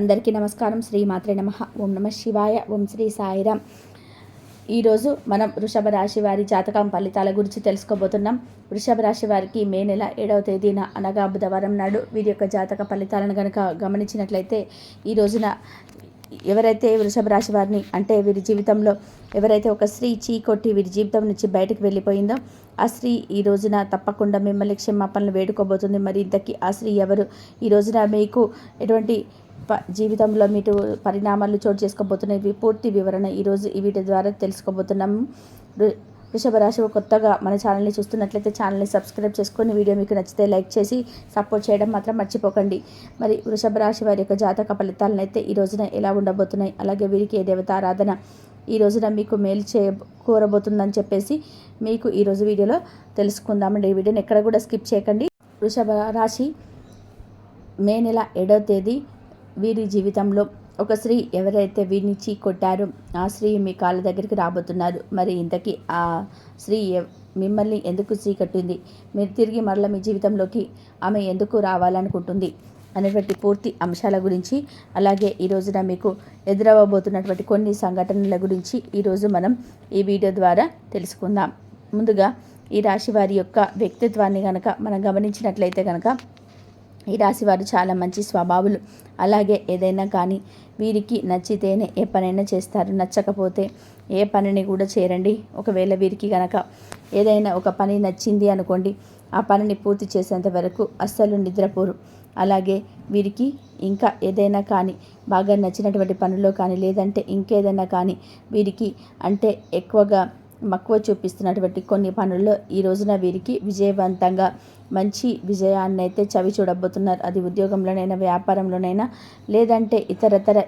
అందరికీ నమస్కారం. శ్రీ మాత్రే నమః. ఓం నమ శివాయ. ఓం శ్రీ సాయిరామ్. ఈరోజు మనం వృషభ రాశి వారి జాతకం ఫలితాల గురించి తెలుసుకోబోతున్నాం. వృషభ రాశి వారికి మే నెల 7వ తేదీన అనగా బుధవారం నాడు వీరి యొక్క జాతక ఫలితాలను కనుక గమనించినట్లయితే, ఈ రోజున ఎవరైతే వృషభ రాశి వారిని అంటే వీరి జీవితంలో ఎవరైతే ఒక స్త్రీ చీకొట్టి వీరి జీవితం నుంచి బయటకు వెళ్ళిపోయిందో ఆ స్త్రీ ఈ రోజున తప్పకుండా మిమ్మల్ని క్షమాపణలు వేడుకోబోతుంది. మరి ఇంతకీ ఆ స్త్రీ ఎవరు? ఈ రోజున మీకు ఎటువంటి జీవితంలో మీకు పరిణామాలు చోటు చేసుకోబోతున్నాయి పూర్తి వివరణ ఈరోజు వీటి ద్వారా తెలుసుకోబోతున్నాము. వృషభ రాశి కొత్తగా మన ఛానల్ని చూస్తున్నట్లయితే ఛానల్ని సబ్స్క్రైబ్ చేసుకొని వీడియో మీకు నచ్చితే లైక్ చేసి సపోర్ట్ చేయడం మాత్రం మర్చిపోకండి. మరి వృషభ రాశి వారి యొక్క జాతక ఫలితాలను అయితే ఈ రోజున ఎలా ఉండబోతున్నాయి, అలాగే వీరికి ఏ దేవత ఆరాధన ఈ రోజున మీకు మేలు కోరబోతుందని చెప్పేసి మీకు ఈరోజు వీడియోలో తెలుసుకుందామండి. ఈ వీడియోని ఎక్కడ కూడా స్కిప్ చేయకండి. వృషభ రాశి మే నెల 7వ తేదీ వీరి జీవితంలో ఒక స్త్రీ ఎవరైతే వీరిని కొట్టారో ఆ స్త్రీ మీ కాళ్ళ దగ్గరికి రాబోతున్నారు. మరి ఇంతకీ ఆ స్త్రీ మిమ్మల్ని ఎందుకు కట్టింది, మీరు తిరిగి మరల మీ జీవితంలోకి ఆమె ఎందుకు రావాలనుకుంటుంది అనేటువంటి పూర్తి అంశాల గురించి, అలాగే ఈ రోజున మీకు ఎదురవ్వబోతున్నటువంటి కొన్ని సంఘటనల గురించి ఈరోజు మనం ఈ వీడియో ద్వారా తెలుసుకుందాం. ముందుగా ఈ రాశి వారి యొక్క వ్యక్తిత్వాన్ని కనుక మనం గమనించినట్లయితే కనుక ఈ రాశి వారు చాలా మంచి స్వభావులు. అలాగే ఏదైనా కానీ వీరికి నచ్చితేనే ఏ పనైనా చేస్తారు, నచ్చకపోతే ఏ పనిని కూడా చేయరండి. ఒకవేళ వీరికి కనుక ఏదైనా ఒక పని నచ్చింది అనుకోండి, ఆ పనిని పూర్తి చేసేంత వరకు అస్సలు నిద్రపోరు. అలాగే వీరికి ఇంకా ఏదైనా కానీ బాగా నచ్చినటువంటి పనుల్లో కానీ లేదంటే ఇంకేదైనా కానీ వీరికి అంటే ఎక్కువగా మక్కువ చూపిస్తున్నటువంటి కొన్ని పనుల్లో ఈ రోజున వీరికి విజయవంతంగా మంచి విజయాన్ని అయితే చవి చూడబోతున్నారు. అది ఉద్యోగంలోనైనా వ్యాపారంలోనైనా లేదంటే ఇతరతర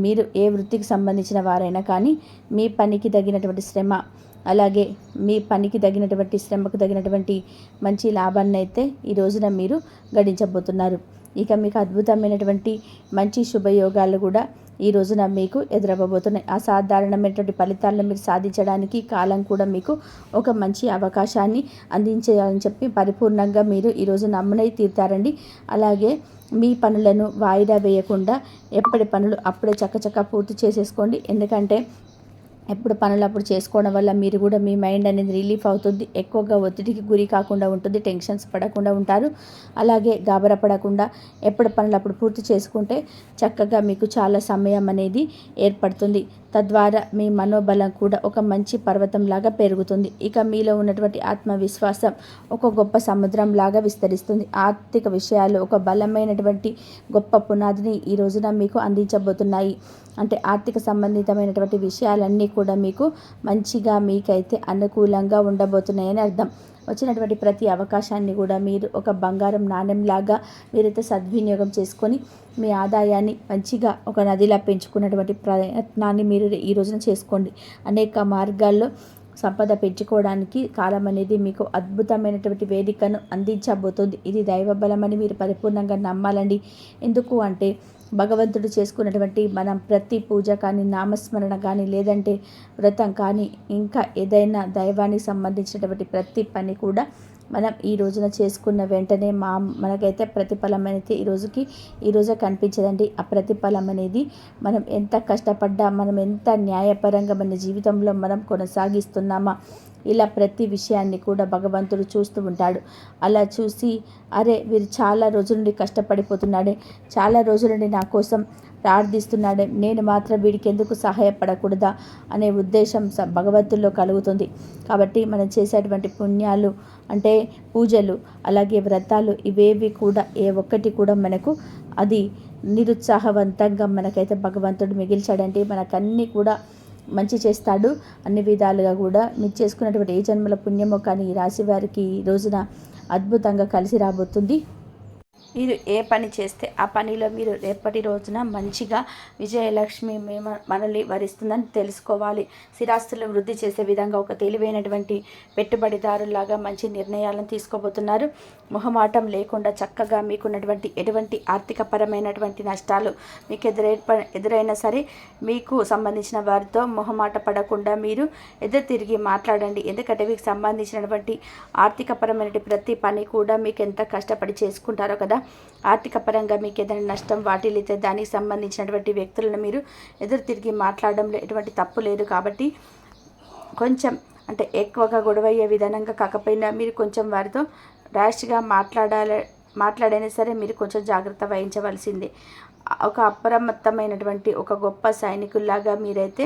మీరు ఏ వృత్తికి సంబంధించిన వారైనా కానీ మీ పనికి తగినటువంటి శ్రమ, అలాగే మీ పనికి తగినటువంటి శ్రమకు తగినటువంటి మంచి లాభాన్ని అయితే ఈ రోజున మీరు గడించబోతున్నారు. ఇక మీకు అద్భుతమైనటువంటి మంచి శుభయోగాలు కూడా ఈ రోజున మీకు ఎదురవ్వబోతున్నాయి. అసాధారణమైనటువంటి ఫలితాలను మీరు సాధించడానికి కాలం కూడా మీకు ఒక మంచి అవకాశాన్ని అందించేయాలని చెప్పి పరిపూర్ణంగా మీరు ఈరోజు నమ్మనై తీరుతారండి. అలాగే మీ పనులను వాయిదా వేయకుండా ఎప్పటి పనులు అప్పుడే చక్కచక్క పూర్తి చేసేసుకోండి. ఎందుకంటే ఎప్పుడు పనులు అప్పుడు చేసుకోవడం వల్ల మీరు కూడా మీ మైండ్ అనేది రిలీఫ్ అవుతుంది. ఎక్కువగా ఒత్తిడికి గురి కాకుండా ఉంటుంది, టెన్షన్స్ పడకుండా ఉంటారు. అలాగే గాబరా పడకుండా ఎప్పుడు పనులు అప్పుడు పూర్తి చేసుకుంటే చక్కగా మీకు చాలా సమయం అనేది ఏర్పడుతుంది. తద్వారా మీ మనోబలం కూడా ఒక మంచి పర్వతంలాగా పెరుగుతుంది. ఇక మీలో ఉన్నటువంటి ఆత్మవిశ్వాసం ఒక గొప్ప సముద్రంలాగా విస్తరిస్తుంది. ఆర్థిక విషయాలు ఒక బలమైనటువంటి గొప్ప పునాదిని ఈ రోజున మీకు అందించబోతున్నాయి. అంటే ఆర్థిక సంబంధితమైనటువంటి విషయాలన్నీ కూడా మీకు మంచిగా మీకైతే అనుకూలంగా ఉండబోతున్నాయని అర్థం. వచ్చినటువంటి ప్రతి అవకాశాన్ని కూడా మీరు ఒక బంగారం నాణ్యంలాగా మీరైతే సద్వినియోగం చేసుకొని మీ ఆదాయాన్ని మంచిగా ఒక నదిలా పెంచుకున్నటువంటి ప్రయత్నాన్ని మీరు ఈ రోజున చేసుకోండి. అనేక మార్గాల్లో సంపద పెంచుకోవడానికి కాలం అనేది మీకు అద్భుతమైనటువంటి వేదికను అందించబోతుంది. ఇది దైవబలమని మీరు పరిపూర్ణంగా నమ్మాలండి. ఎందుకు అంటే భగవంతుడు చేసుకున్నటువంటి మనం ప్రతి పూజ కానీ నామస్మరణ కానీ లేదంటే వ్రతం కానీ ఇంకా ఏదైనా దైవానికి సంబంధించినటువంటి ప్రతి పని కూడా మనం ఈ రోజున చేసుకున్న వెంటనే మనకైతే ప్రతిఫలం అనేది ఈ రోజే కనిపించదండి. ఆ ప్రతిఫలం అనేది మనం ఎంత కష్టపడ్డా, మనం ఎంత న్యాయపరంగా మన జీవితంలో మనం కొనసాగిస్తున్నామా, ఇలా ప్రతి విషయాన్ని కూడా భగవంతుడు చూస్తూ ఉంటాడు. అలా చూసి అరే వీరు చాలా రోజుల నుండి కష్టపడిపోతున్నాడే, చాలా రోజుల నుండి నా కోసం ప్రార్థిస్తున్నాడే, నేను మాత్రం వీడికి ఎందుకు సహాయపడకూడదా అనే ఉద్దేశం భగవంతుల్లో కలుగుతుంది. కాబట్టి మనం చేసేటువంటి పుణ్యాలు అంటే పూజలు అలాగే వ్రతాలు ఇవేవి కూడా ఏ ఒక్కటి కూడా మనకు అది నిరుత్సాహవంతంగా మనకైతే భగవంతుడు మిగిల్చాడంటే మనకన్నీ కూడా మంచి చేస్తాడు. అన్ని విధాలుగా కూడా మీరు చేసుకున్నటువంటి ఏ జన్మల పుణ్యమో కానీ ఈ రాశి వారికి ఈ రోజున అద్భుతంగా కలిసి రాబోతుంది. మీరు ఏ పని చేస్తే ఆ పనిలో మీరు రేపటి రోజున మంచిగా విజయలక్ష్మి మనల్ని వరిస్తుందని తెలుసుకోవాలి. స్థిరాస్తులను వృద్ధి చేసే విధంగా ఒక తెలివైనటువంటి పెట్టుబడిదారులాగా మంచి నిర్ణయాలను తీసుకోబోతున్నారు. మొహమాటం లేకుండా చక్కగా మీకున్నటువంటి ఎటువంటి ఆర్థికపరమైనటువంటి నష్టాలు మీకు ఎదురైనా సరే మీకు సంబంధించిన వారితో మొహమాట పడకుండా మీరు ఎదురు తిరిగి మాట్లాడండి. ఎందుకంటే మీకు సంబంధించినటువంటి ఆర్థికపరమైనటువంటి ప్రతి పని కూడా మీకు ఎంత కష్టపడి చేసుకుంటారో కదా, ఆర్థిక పరంగా మీకు ఏదైనా నష్టం వాటిల్లితే దానికి సంబంధించినటువంటి వ్యక్తులను మీరు ఎదురు తిరిగి మాట్లాడడంలో ఎటువంటి తప్పు లేదు. కాబట్టి కొంచెం అంటే ఎక్కువగా గొడవయ్యే విధానంగా కాకపోయినా మీరు కొంచెం వారితో ర్యాష్గా మాట్లాడైనా సరే మీరు కొంచెం జాగ్రత్త వహించవలసిందే. ఒక అప్రమత్తమైనటువంటి ఒక గొప్ప సైనికుల్లాగా మీరైతే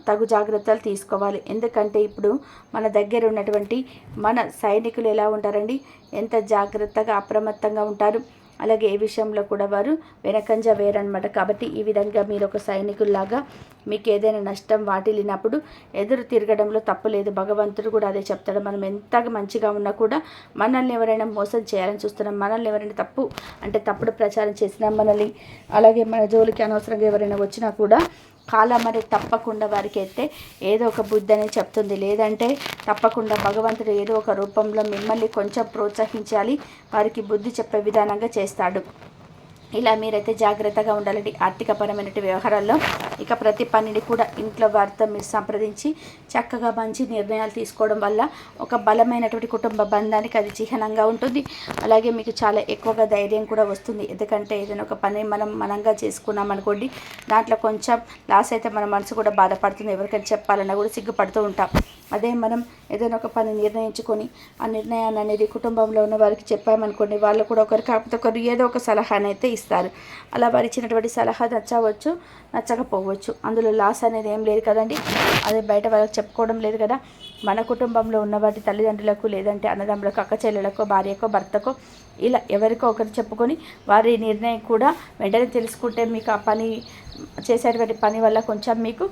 తగు జాగ్రత్తలు తీసుకోవాలి. ఎందుకంటే ఇప్పుడు మన దగ్గర ఉన్నటువంటి మన సైనికులు ఎలా ఉంటారండి, ఎంత జాగ్రత్తగా అప్రమత్తంగా ఉంటారు. అలాగే ఏ విషయంలో కూడా వారు వెనకంజ వేరనమాట. కాబట్టి ఈ విధంగా మీరు ఒక సైనికుల్లాగా మీకు ఏదైనా నష్టం వాటిల్లినప్పుడు ఎదురు తిరగడంలో తప్పు లేదు. భగవంతుడు కూడా అదే చెప్తాడు. మనం ఎంత మంచిగా ఉన్నా కూడా మనల్ని ఎవరైనా మోసం చేయాలని చూస్తున్నాం, మనల్ని ఎవరైనా తప్పుడు ప్రచారం చేసినా, మనల్ని అలాగే మన జోలికి అనవసరంగా ఎవరైనా వచ్చినా కూడా కాలం అనేది తప్పకుండా వారికి అయితే ఏదో ఒక బుద్ధి అనేది చెప్తుంది. లేదంటే తప్పకుండా భగవంతుడు ఏదో ఒక రూపంలో మిమ్మల్ని కొంచెం ప్రోత్సహించాలి, వారికి బుద్ధి చెప్పే విధానంగా చేస్తాడు. ఇలా మీరైతే జాగ్రత్తగా ఉండాలండి ఆర్థికపరమైన వ్యవహారాల్లో. ఇక ప్రతి పనిని కూడా ఇంట్లో వారితో మీరు సంప్రదించి చక్కగా మంచి నిర్ణయాలు తీసుకోవడం వల్ల ఒక బలమైనటువంటి కుటుంబ బంధానికి అది చిహ్నంగా ఉంటుంది. అలాగే మీకు చాలా ఎక్కువగా ధైర్యం కూడా వస్తుంది. ఎందుకంటే ఏదైనా ఒక పని మనంగా చేసుకున్నాం అనుకోండి, దాంట్లో కొంచెం లాస్ అయితే మన మనసు కూడా బాధపడుతుంది. ఎవరికైనా చెప్పాలన్నా కూడా సిగ్గుపడుతూ ఉంటాం. అదే మనం ఏదైనా ఒక పని నిర్ణయించుకొని ఆ నిర్ణయాన్ని అనేది కుటుంబంలో ఉన్న వారికి చెప్పామనుకోండి, వాళ్ళు కూడా ఒకరు కాకపోతే ఒకరు ఏదో ఒక సలహాని అయితే ఇస్తారు. అలా వారు ఇచ్చినటువంటి సలహా నచ్చవచ్చు, నచ్చకపోవచ్చు. అందులో లాస్ అనేది ఏం లేదు కదండి. అదే బయట వాళ్ళకి చెప్పుకోవడం లేదు కదా. మన కుటుంబంలో ఉన్న వాటి తల్లిదండ్రులకు, లేదంటే అన్నదమ్ములకు, అక్క చెల్లెలకు, భార్యకో, భర్తకో, ఇలా ఎవరికో ఒకరు చెప్పుకొని వారి నిర్ణయం కూడా వెంటనే తెలుసుకుంటే మీకు ఆ పని చేసేటువంటి పని వల్ల కొంచెం మీకు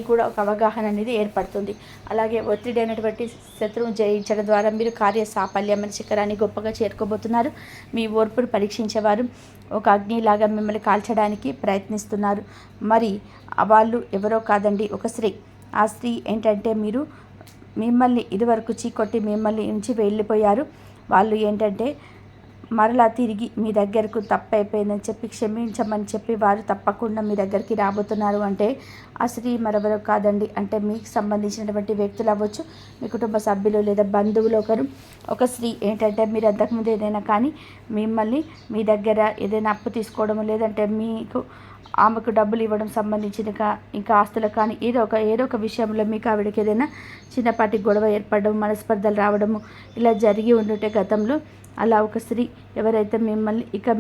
కూడా ఒక అవగాహన అనేది ఏర్పడుతుంది. అలాగే ఒత్తిడి అయినటువంటి శత్రువును జయించడం ద్వారా మీరు కార్య సాఫల్యమైన శిఖరాన్ని గొప్పగా చేరుకోబోతున్నారు. మీ ఓర్పును పరీక్షించేవారు ఒక అగ్నిలాగా మిమ్మల్ని కాల్చడానికి ప్రయత్నిస్తున్నారు. మరి వాళ్ళు ఎవరో కాదండి, ఒక స్త్రీ. ఆ స్త్రీ ఏంటంటే మిమ్మల్ని ఇదివరకు చీకొట్టి మిమ్మల్ని నుంచి వెళ్ళిపోయారు. వాళ్ళు ఏంటంటే మరలా తిరిగి మీ దగ్గరకు తప్పైపోయిందని చెప్పి క్షమించమని చెప్పి వారు తప్పకుండా మీ దగ్గరికి రాబోతున్నారు. అంటే ఆ స్త్రీ మరెవరో కాదండి, అంటే మీకు సంబంధించినటువంటి వ్యక్తులు అవ్వచ్చు, మీ కుటుంబ సభ్యులు లేదా బంధువులు ఒక స్త్రీ. ఏంటంటే మీరు అంతకుముందు ఏదైనా కానీ మిమ్మల్ని మీ దగ్గర ఏదైనా అప్పు తీసుకోవడం, లేదంటే ఆమెకు డబ్బులు ఇవ్వడం సంబంధించిన ఇంకా ఆస్తులు కానీ ఏదో ఒక విషయంలో మీకు ఆవిడకి ఏదైనా చిన్నపాటి గొడవ ఏర్పడడం, మనస్పర్ధలు రావడము ఇలా జరిగి ఉండుంటే గతంలో, అలా ఒక స్త్రీ ఎవరైతే మిమ్మల్ని ఇక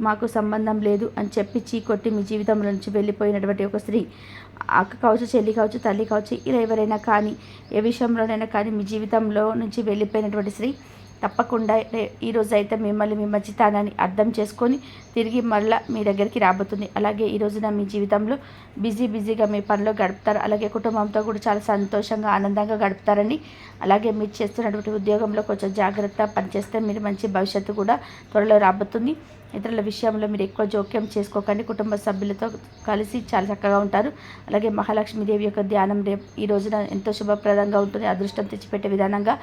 మాకు సంబంధం లేదు అని చెప్పి చీకొట్టి మీ జీవితంలో నుంచి వెళ్ళిపోయినటువంటి ఒక స్త్రీ, అక్క కావచ్చు, చెల్లి కావచ్చు, తల్లి కావచ్చు, ఇలా ఎవరైనా కానీ ఏ విషయంలోనైనా కానీ మీ జీవితంలో నుంచి వెళ్ళిపోయినటువంటి స్త్రీ తప్పకుండా ఈరోజు అయితే మిమ్మల్ని మీ మంచితనాన్ని అర్థం చేసుకొని తిరిగి మళ్ళీ మీ దగ్గరికి రాబోతుంది. అలాగే ఈ రోజున మీ జీవితంలో బిజీగా మీ పనిలో గడుపుతారు. అలాగే కుటుంబంతో కూడా చాలా సంతోషంగా ఆనందంగా గడుపుతారండి. అలాగే మీరు చేస్తున్నటువంటి ఉద్యోగంలో కొంచెం జాగ్రత్త పనిచేస్తే మీరు మంచి భవిష్యత్తు కూడా త్వరలో రాబోతుంది. ఇతరుల విషయంలో మీరు ఎక్కువ జోక్యం చేసుకోకండి. కుటుంబ సభ్యులతో కలిసి చాలా చక్కగా ఉంటారు. అలాగే మహాలక్ష్మీదేవి యొక్క ధ్యానం ఈ రోజున ఎంతో శుభప్రదంగా ఉంటుంది. అదృష్టం తెచ్చిపెట్టే విధానంగా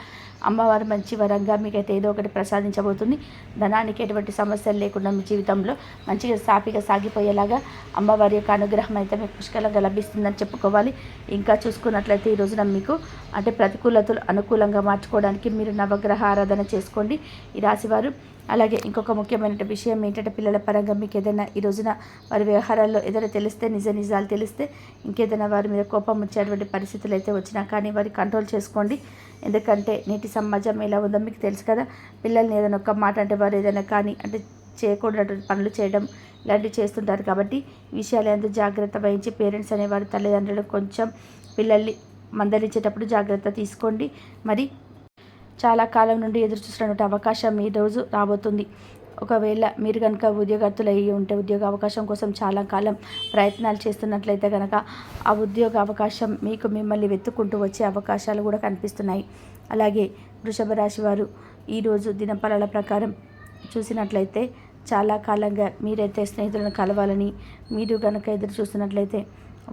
అమ్మవారు మంచి వరంగా మీకైతే ఏదో ఒకటి ప్రసాదించబోతుంది. ధనానికి ఎటువంటి సమస్యలు లేకుండా మీ జీవితంలో మంచిగా సాఫీగా సాగిపోయేలాగా అమ్మవారి యొక్క అనుగ్రహం అయితే మీకు పుష్కలంగా లభిస్తుందని చెప్పుకోవాలి. ఇంకా చూసుకున్నట్లయితే ఈ రోజున మీకు అంటే ప్రతికూలతలు అనుకూలంగా మార్చుకోవడానికి మీరు నవగ్రహ ఆరాధన చేసుకోండి ఈ రాశివారు. అలాగే ఇంకొక ముఖ్యమైన విషయం ఏంటంటే పిల్లల పరంగా మీకు ఏదైనా ఈ రోజున వారి వ్యవహారాల్లో ఏదైనా తెలిస్తే, నిజాలు తెలిస్తే, ఇంకేదైనా వారి మీద కోపం వచ్చేటువంటి పరిస్థితులు అయితే వచ్చినా కానీ వారి కంట్రోల్ చేసుకోండి. ఎందుకంటే నేటి సమాజం ఎలా ఉందో మీకు తెలుసు కదా. పిల్లల్ని ఏదైనా ఒక మాట అంటే వారు ఏదైనా కానీ అంటే చేయకూడనటువంటి పనులు చేయడం ఇలాంటివి చేస్తుంటారు. కాబట్టి ఈ విషయాలు ఎంతో జాగ్రత్త వహించి పేరెంట్స్ అనేవారు తల్లిదండ్రులు కొంచెం పిల్లల్ని మందలించేటప్పుడు జాగ్రత్త తీసుకోండి. మరి చాలా కాలం నుండి ఎదురు చూస్తున్నటువంటి అవకాశం ఈరోజు రాబోతుంది. ఒకవేళ మీరు కనుక ఉద్యోగస్తులు అయ్యి ఉంటే ఉద్యోగ అవకాశం కోసం చాలా కాలం ప్రయత్నాలు చేస్తున్నట్లయితే కనుక ఆ ఉద్యోగ అవకాశం మిమ్మల్ని వెతుక్కుంటూ వచ్చే అవకాశాలు కూడా కనిపిస్తున్నాయి. అలాగే వృషభ రాశి వారు ఈరోజు దినఫలాల ప్రకారం చూసినట్లయితే చాలా కాలంగా మీరైతే స్నేహితులను కలవాలని మీరు కనుక ఎదురు చూస్తున్నట్లయితే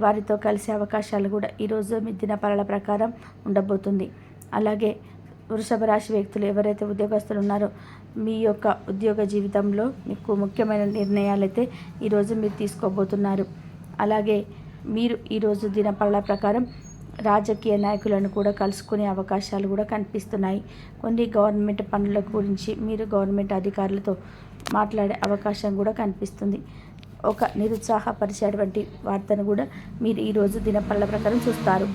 వారితో కలిసే అవకాశాలు కూడా ఈరోజు మీ దినఫలాల ప్రకారం ఉండబోతుంది. అలాగే వృషభ రాశి వ్యక్తులు ఎవరైతే ఉద్యోగస్తులు ఉన్నారో మీ యొక్క ఉద్యోగ జీవితంలో మీకు ముఖ్యమైన నిర్ణయాలు అయితే ఈరోజు మీరు తీసుకోబోతున్నారు. అలాగే మీరు ఈరోజు దినఫలాల ప్రకారం రాజకీయ నాయకులను కూడా కలుసుకునే అవకాశాలు కూడా కనిపిస్తున్నాయి. కొన్ని గవర్నమెంట్ పనుల గురించి మీరు గవర్నమెంట్ అధికారులతో మాట్లాడే అవకాశం కూడా కనిపిస్తుంది. ఒక నిరుత్సాహపరిచేటువంటి వార్తను కూడా మీరు ఈరోజు దినఫలాల ప్రకారం చూస్తారు.